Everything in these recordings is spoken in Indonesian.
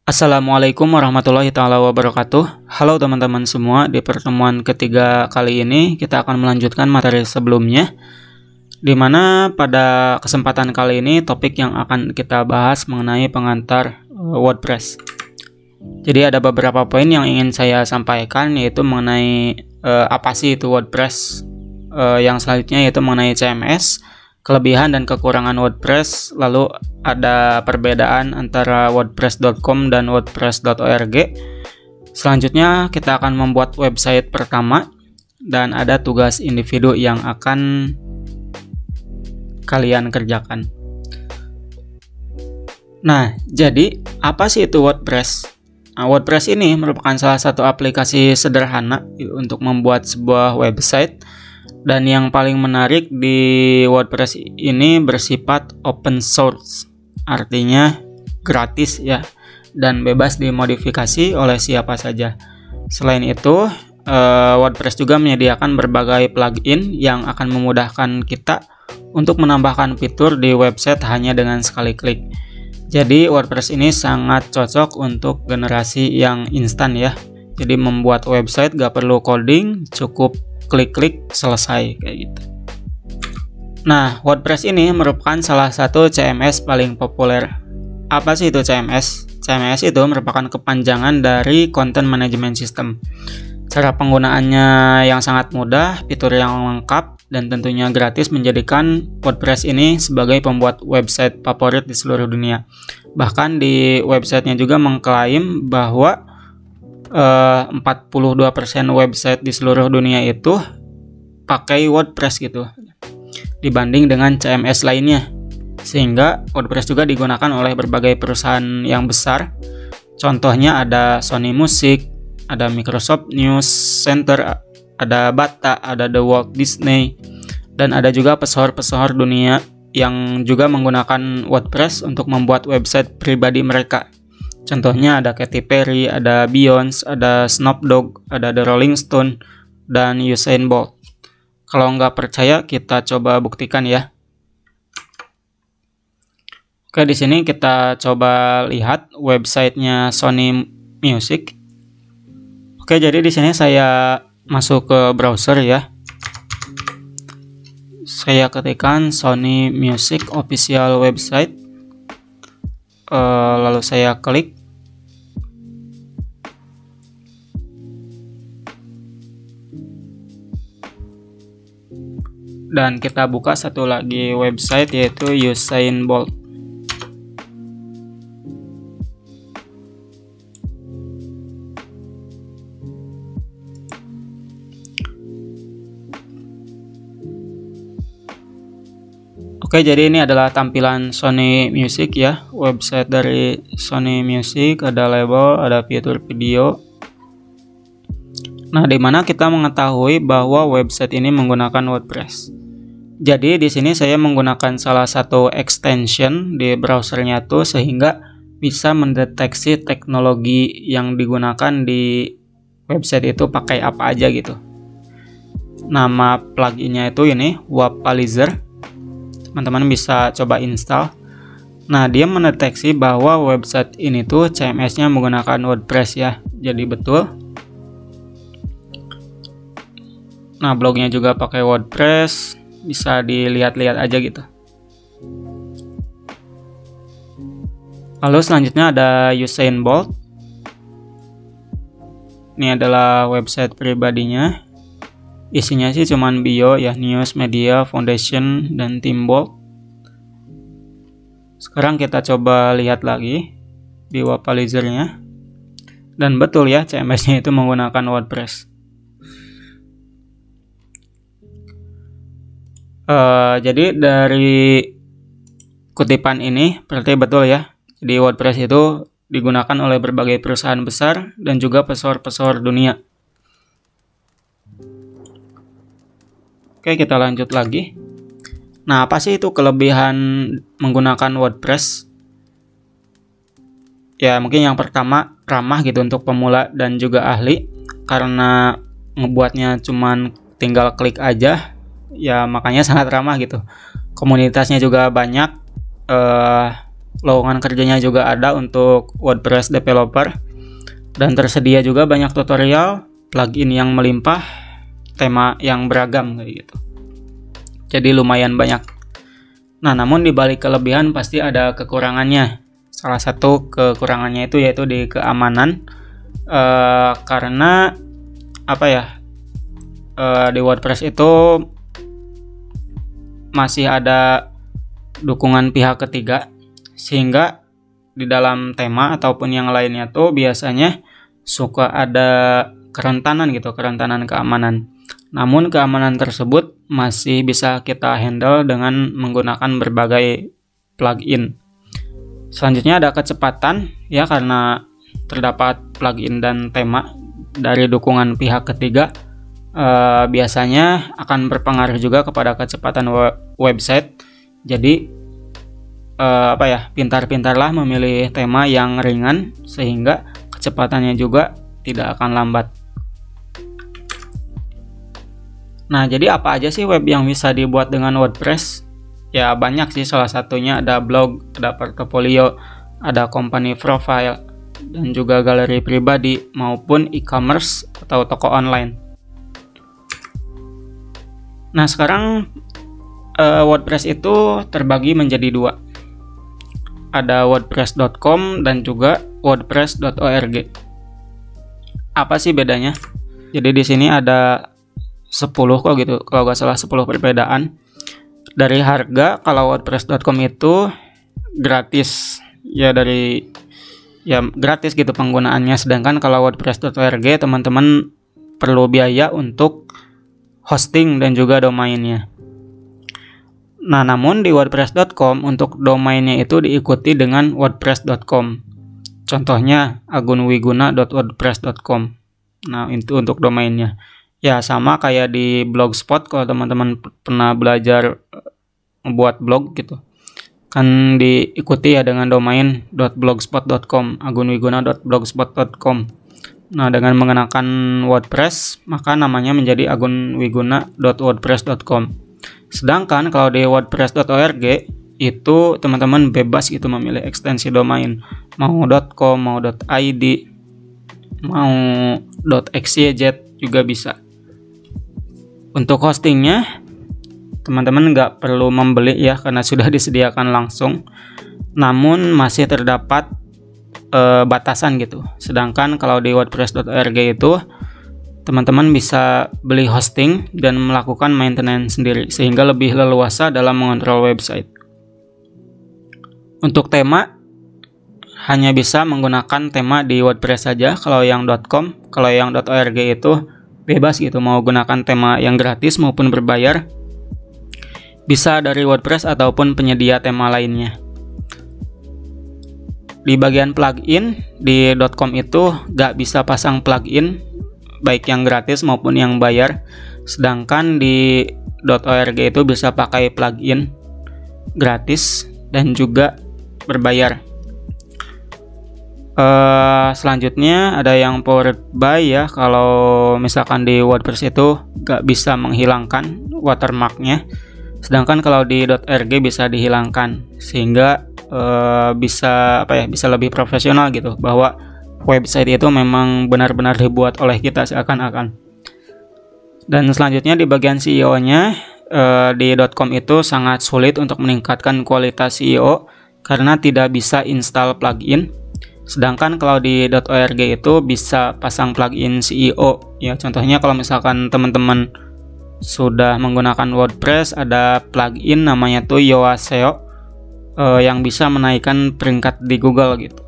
Assalamualaikum warahmatullahi taala wabarakatuh. Halo teman-teman semua, di pertemuan ketiga kali ini kita akan melanjutkan materi sebelumnya, di mana pada kesempatan kali ini topik yang akan kita bahas mengenai pengantar WordPress. Jadi ada beberapa poin yang ingin saya sampaikan, yaitu mengenai apa sih itu WordPress, yang selanjutnya yaitu mengenai CMS, kelebihan dan kekurangan WordPress, lalu ada perbedaan antara wordpress.com dan wordpress.org. Selanjutnya kita akan membuat website pertama dan ada tugas individu yang akan kalian kerjakan. Nah, jadi apa sih itu WordPress? Nah, WordPress ini merupakan salah satu aplikasi sederhana untuk membuat sebuah website. Dan yang paling menarik di WordPress ini bersifat open source, artinya gratis ya, dan bebas dimodifikasi oleh siapa saja. Selain itu, WordPress juga menyediakan berbagai plugin yang akan memudahkan kita untuk menambahkan fitur di website hanya dengan sekali klik. Jadi WordPress ini sangat cocok untuk generasi yang instan ya. Jadi membuat website gak perlu coding, cukup klik-klik selesai kayak gitu. Nah, WordPress ini merupakan salah satu CMS paling populer. Apa sih itu CMS? CMS itu merupakan kepanjangan dari Content Management System. Cara penggunaannya yang sangat mudah, fitur yang lengkap, dan tentunya gratis menjadikan WordPress ini sebagai pembuat website favorit di seluruh dunia. Bahkan di websitenya juga mengklaim bahwa 42% website di seluruh dunia itu pakai WordPress gitu dibanding dengan CMS lainnya, sehingga WordPress juga digunakan oleh berbagai perusahaan yang besar. Contohnya ada Sony Music, ada Microsoft News Center, ada Bata, ada The Walt Disney, dan ada juga pesohor-pesohor dunia yang juga menggunakan WordPress untuk membuat website pribadi mereka. Contohnya ada Katy Perry, ada Beyonce, ada Snoop Dogg, ada The Rolling Stone, dan Usain Bolt. Kalau nggak percaya, kita coba buktikan ya. Oke, di sini kita coba lihat websitenya Sony Music. Oke, jadi di sini saya masuk ke browser ya. Saya ketikkan Sony Music official website. Lalu saya klik. Dan kita buka satu lagi website, yaitu Usain Bolt. Oke, jadi ini adalah tampilan Sony Music ya, website dari Sony Music, ada label, ada fitur video. Nah, di mana kita mengetahui bahwa website ini menggunakan WordPress. Jadi di sini saya menggunakan salah satu extension di browsernya tuh, sehingga bisa mendeteksi teknologi yang digunakan di website itu pakai apa aja gitu. Nama pluginnya itu ini Wapalizer. Teman-teman bisa coba install. Nah, dia mendeteksi bahwa website ini tuh CMS-nya menggunakan WordPress ya. Jadi betul. Nah, blognya juga pakai WordPress, bisa dilihat-lihat aja gitu. Lalu selanjutnya ada Usain Bolt. Ini adalah website pribadinya. Isinya sih cuman bio ya, news, media, foundation, dan tim Bolt. Sekarang kita coba lihat lagi di Wapalizernya. Dan betul ya, CMS-nya itu menggunakan WordPress. Jadi dari kutipan ini berarti betul ya. Jadi WordPress itu digunakan oleh berbagai perusahaan besar dan juga pesohor-pesohor dunia. Oke, kita lanjut lagi. Nah, apa sih itu kelebihan menggunakan WordPress? Ya, mungkin yang pertama ramah gitu untuk pemula dan juga ahli, karena ngebuatnya cuman tinggal klik aja. Ya, makanya sangat ramah gitu. Komunitasnya juga banyak, lowongan kerjanya juga ada untuk WordPress developer, dan tersedia juga banyak tutorial, plugin yang melimpah, tema yang beragam kayak gitu. Jadi lumayan banyak. Nah, namun di balik kelebihan pasti ada kekurangannya. Salah satu kekurangannya itu yaitu di keamanan, karena di WordPress itu masih ada dukungan pihak ketiga, sehingga di dalam tema ataupun yang lainnya tuh biasanya suka ada kerentanan keamanan. Namun keamanan tersebut masih bisa kita handle dengan menggunakan berbagai plugin. Selanjutnya ada kecepatan, ya, karena terdapat plugin dan tema dari dukungan pihak ketiga, biasanya akan berpengaruh juga kepada kecepatan website. Jadi pintar-pintarlah memilih tema yang ringan sehingga kecepatannya juga tidak akan lambat. Nah, jadi apa aja sih web yang bisa dibuat dengan WordPress? Ya banyak sih, salah satunya ada blog, ada portfolio, ada company profile, dan juga galeri pribadi maupun e-commerce atau toko online. Nah, sekarang WordPress itu terbagi menjadi dua. Ada wordpress.com dan juga wordpress.org. Apa sih bedanya? Jadi di sini ada 10 kalau nggak salah 10 perbedaan. Dari harga, kalau wordpress.com itu gratis. Gratis gitu penggunaannya, sedangkan kalau wordpress.org teman-teman perlu biaya untuk hosting dan juga domainnya. Nah, namun di wordpress.com untuk domainnya itu diikuti dengan wordpress.com. Contohnya agunwiguna.wordpress.com. Nah, itu untuk domainnya. Ya, sama kayak di Blogspot, kalau teman-teman pernah belajar membuat blog gitu. Kan diikuti ya dengan domain .blogspot.com, agunwiguna.blogspot.com. Nah, dengan mengenakan WordPress, maka namanya menjadi agunwiguna.wordpress.com. Sedangkan kalau di wordpress.org itu teman-teman bebas gitu memilih ekstensi domain, mau .com, mau .id, mau .xyz juga bisa. Untuk hostingnya teman-teman nggak perlu membeli ya, karena sudah disediakan langsung. Namun masih terdapat batasan gitu. Sedangkan kalau di wordpress.org itu teman-teman bisa beli hosting dan melakukan maintenance sendiri, sehingga lebih leluasa dalam mengontrol website. Untuk tema, hanya bisa menggunakan tema di WordPress saja kalau yang .com. Kalau yang .org itu bebas gitu, mau gunakan tema yang gratis maupun berbayar. Bisa dari WordPress ataupun penyedia tema lainnya. Di bagian plugin, di .com itu nggak bisa pasang plugin, baik yang gratis maupun yang bayar. Sedangkan di .org itu bisa pakai plugin gratis dan juga berbayar. Selanjutnya ada yang powered by ya. Kalau misalkan di WordPress itu nggak bisa menghilangkan watermarknya, sedangkan kalau di .org bisa dihilangkan, sehingga bisa lebih profesional gitu, bahwa website itu memang benar-benar dibuat oleh kita seakan-akan. Dan selanjutnya di bagian SEO-nya, di .com itu sangat sulit untuk meningkatkan kualitas SEO karena tidak bisa install plugin. Sedangkan kalau di .org itu bisa pasang plugin SEO ya. Contohnya kalau misalkan teman-teman sudah menggunakan WordPress, ada plugin namanya tuh Yoa SEO yang bisa menaikkan peringkat di Google gitu.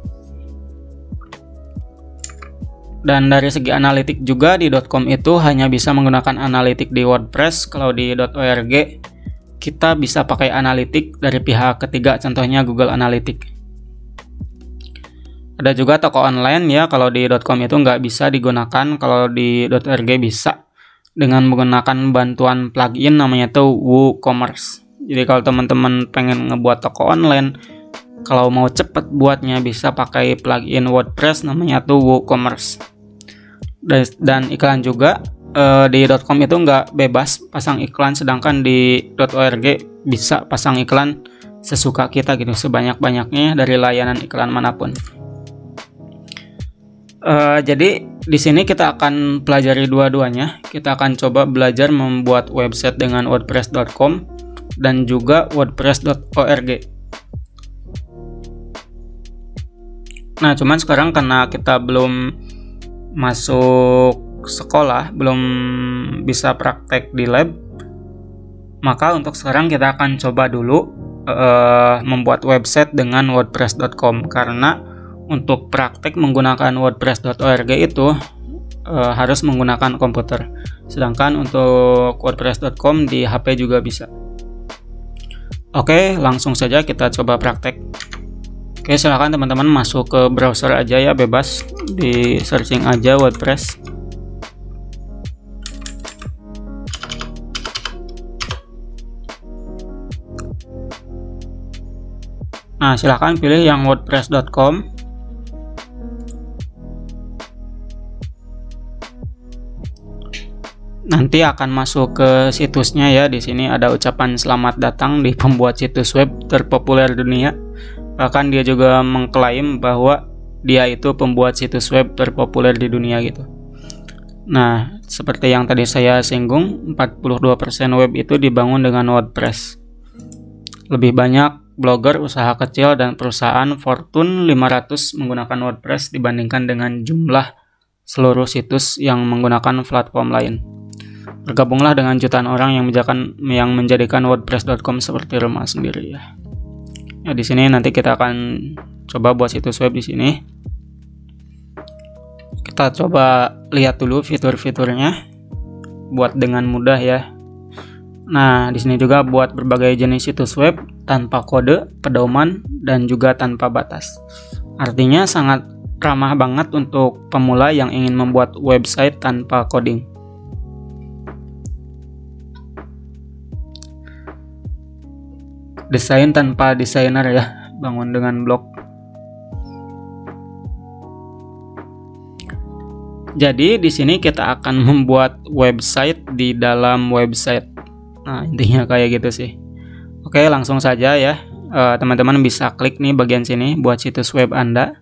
Dan dari segi analitik juga di .com itu hanya bisa menggunakan analitik di WordPress. Kalau di .org kita bisa pakai analitik dari pihak ketiga, contohnya Google Analytics. Ada juga toko online ya, kalau di .com itu nggak bisa digunakan, kalau di .org bisa dengan menggunakan bantuan plugin namanya tuh WooCommerce. Jadi kalau teman-teman pengen ngebuat toko online, kalau mau cepet buatnya bisa pakai plugin WordPress namanya tuh WooCommerce. Dan iklan juga di .com itu nggak bebas pasang iklan, sedangkan di .org bisa pasang iklan sesuka kita gitu, sebanyak-banyaknya dari layanan iklan manapun. Jadi di sini kita akan pelajari dua-duanya. Kita akan coba belajar membuat website dengan wordpress.com dan juga wordpress.org. Nah, cuman sekarang karena kita belum masuk sekolah, belum bisa praktek di lab, maka untuk sekarang kita akan coba dulu membuat website dengan wordpress.com, karena untuk praktek menggunakan wordpress.org itu harus menggunakan komputer, sedangkan untuk wordpress.com di HP juga bisa. Oke, langsung saja kita coba praktek. Oke, silahkan teman-teman masuk ke browser aja ya, bebas, di searching aja WordPress. Nah, silahkan pilih yang wordpress.com. Nanti akan masuk ke situsnya ya. Di sini ada ucapan selamat datang di pembuat situs web terpopuler dunia. Bahkan dia juga mengklaim bahwa dia itu pembuat situs web terpopuler di dunia gitu. Nah, seperti yang tadi saya singgung, 42% web itu dibangun dengan WordPress. Lebih banyak blogger, usaha kecil, dan perusahaan Fortune 500 menggunakan WordPress dibandingkan dengan jumlah seluruh situs yang menggunakan platform lain. Bergabunglah dengan jutaan orang yang menjadikan wordpress.com seperti rumah sendiri ya. Ya, di sini nanti kita akan coba buat situs web di sini. Kita coba lihat dulu fitur-fiturnya, buat dengan mudah ya. Nah, di sini juga buat berbagai jenis situs web tanpa kode, pedoman, dan juga tanpa batas. Artinya sangat ramah banget untuk pemula yang ingin membuat website tanpa coding. Desain tanpa desainer ya, bangun dengan blog. Jadi di sini kita akan membuat website di dalam website. Nah, intinya kayak gitu sih. Oke, langsung saja ya. Teman-teman bisa klik nih bagian sini buat situs web Anda.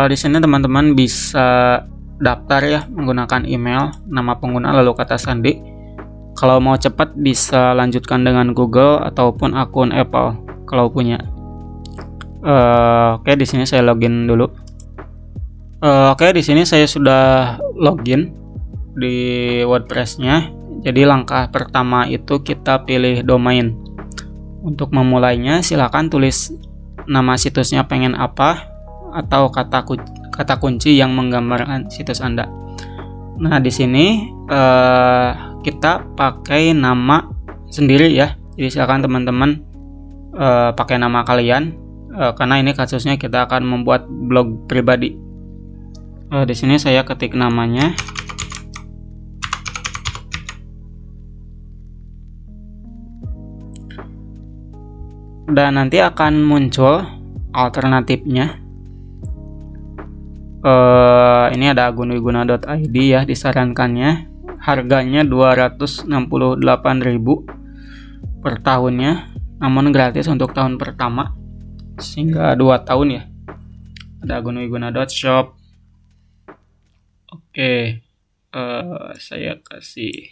Di sini teman-teman bisa daftar ya menggunakan email, nama pengguna, lalu kata sandi. Kalau mau cepat bisa lanjutkan dengan Google ataupun akun Apple kalau punya. Oke, di sini saya login dulu. Oke, di sini saya sudah login di WordPress-nya. Jadi langkah pertama itu kita pilih domain. Untuk memulainya silakan tulis nama situsnya pengen apa, atau kata kunci yang menggambarkan situs Anda. Nah, di sini kita pakai nama sendiri ya. Jadi silakan teman-teman pakai nama kalian, karena ini kasusnya kita akan membuat blog pribadi. Di sini saya ketik namanya. Dan nanti akan muncul alternatifnya. Ini ada agunwiguna.id ya, disarankannya harganya 268.000 per tahunnya, namun gratis untuk tahun pertama sehingga 2 tahun ya. Ada agunwiguna.shop. Oke, saya kasih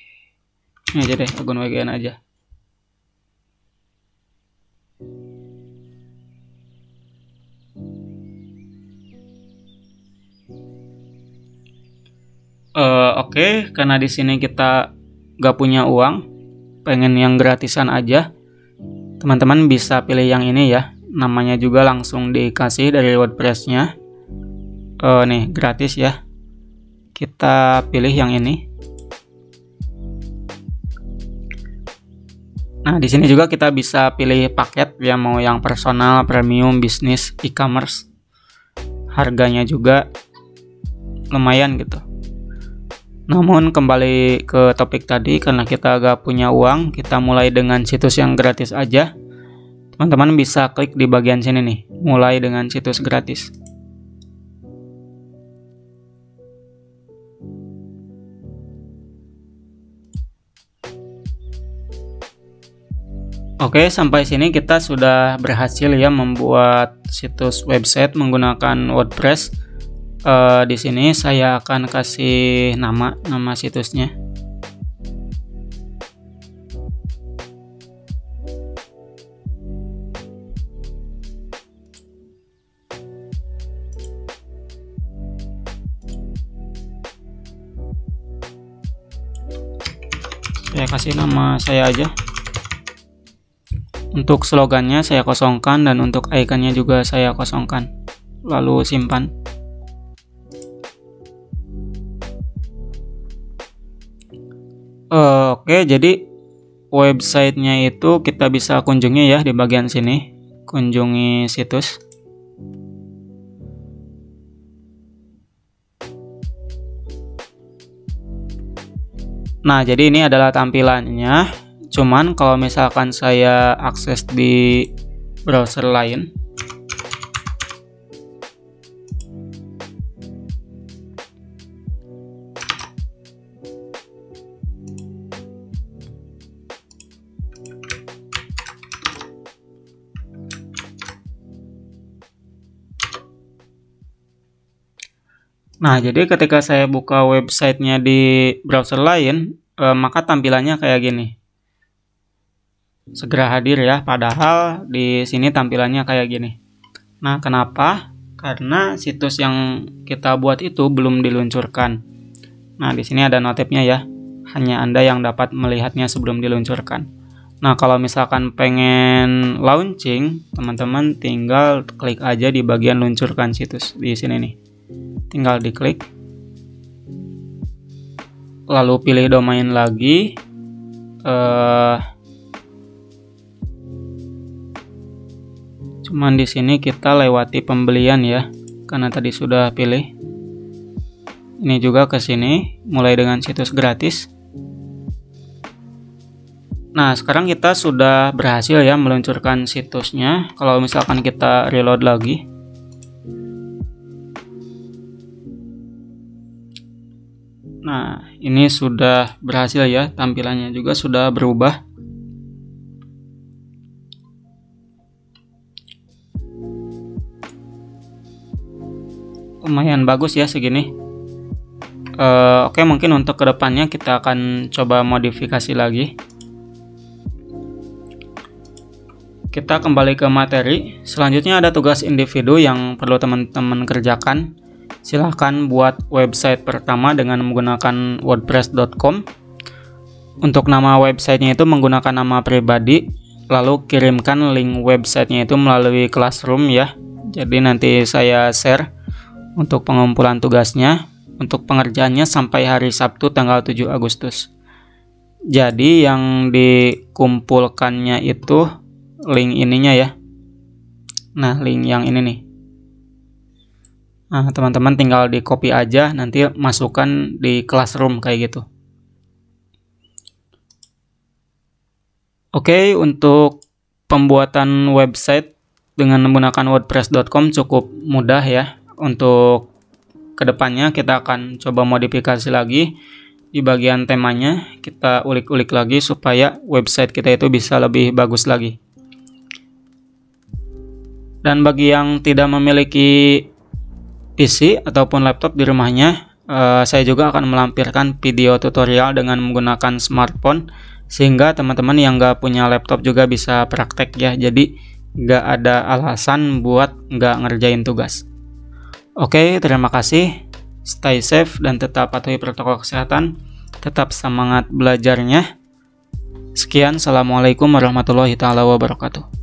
ini aja deh, agunwiguna aja. Oke, karena di sini kita gak punya uang, pengen yang gratisan aja, teman-teman bisa pilih yang ini ya. Namanya juga langsung dikasih dari WordPress-nya. Nih, gratis ya. Kita pilih yang ini. Nah, di sini juga kita bisa pilih paket ya, mau yang personal, premium, bisnis, e-commerce. Harganya juga lumayan gitu. Namun kembali ke topik tadi, karena kita gak punya uang, kita mulai dengan situs yang gratis aja. Teman-teman bisa klik di bagian sini nih, mulai dengan situs gratis. Oke, sampai sini kita sudah berhasil ya membuat situs website menggunakan WordPress. Di sini saya akan kasih nama situsnya. Saya kasih nama saya aja. Untuk slogannya saya kosongkan dan untuk ikonnya juga saya kosongkan. Lalu simpan. Oke, jadi websitenya itu kita bisa kunjungi ya di bagian sini. Kunjungi situs. Nah, jadi ini adalah tampilannya. Cuman kalau misalkan saya akses di browser lain, nah, jadi ketika saya buka websitenya di browser lain, maka tampilannya kayak gini. Segera hadir ya, padahal di sini tampilannya kayak gini. Nah, kenapa? Karena situs yang kita buat itu belum diluncurkan. Nah, di sini ada notifnya ya. Hanya Anda yang dapat melihatnya sebelum diluncurkan. Nah, kalau misalkan pengen launching, teman-teman tinggal klik aja di bagian luncurkan situs di sini nih. Tinggal diklik, lalu pilih domain lagi, cuman di sini kita lewati pembelian ya, karena tadi sudah pilih. Ini juga ke sini, mulai dengan situs gratis. Nah, sekarang kita sudah berhasil ya meluncurkan situsnya. Kalau misalkan kita reload lagi, nah, ini sudah berhasil ya, tampilannya juga sudah berubah. Lumayan bagus ya segini. Oke, mungkin untuk kedepannya kita akan coba modifikasi lagi. Kita kembali ke materi. Selanjutnya ada tugas individu yang perlu teman-teman kerjakan. Silahkan buat website pertama dengan menggunakan wordpress.com. Untuk nama websitenya itu menggunakan nama pribadi, lalu kirimkan link websitenya itu melalui Classroom ya. Jadi nanti saya share untuk pengumpulan tugasnya. Untuk pengerjaannya sampai hari Sabtu tanggal 7 Agustus. Jadi yang dikumpulkannya itu link ininya ya. Nah, link yang ini nih. Nah, teman-teman tinggal di copy aja, nanti masukkan di Classroom kayak gitu. Oke, untuk pembuatan website dengan menggunakan wordpress.com cukup mudah ya. Untuk kedepannya kita akan coba modifikasi lagi di bagian temanya. Kita ulik-ulik lagi supaya website kita itu bisa lebih bagus lagi. Dan bagi yang tidak memiliki PC ataupun laptop di rumahnya, saya juga akan melampirkan video tutorial dengan menggunakan smartphone, sehingga teman-teman yang nggak punya laptop juga bisa praktek ya. Jadi nggak ada alasan buat nggak ngerjain tugas. Oke, terima kasih. Stay safe dan tetap patuhi protokol kesehatan. Tetap semangat belajarnya. Sekian, assalamualaikum warahmatullahi wabarakatuh.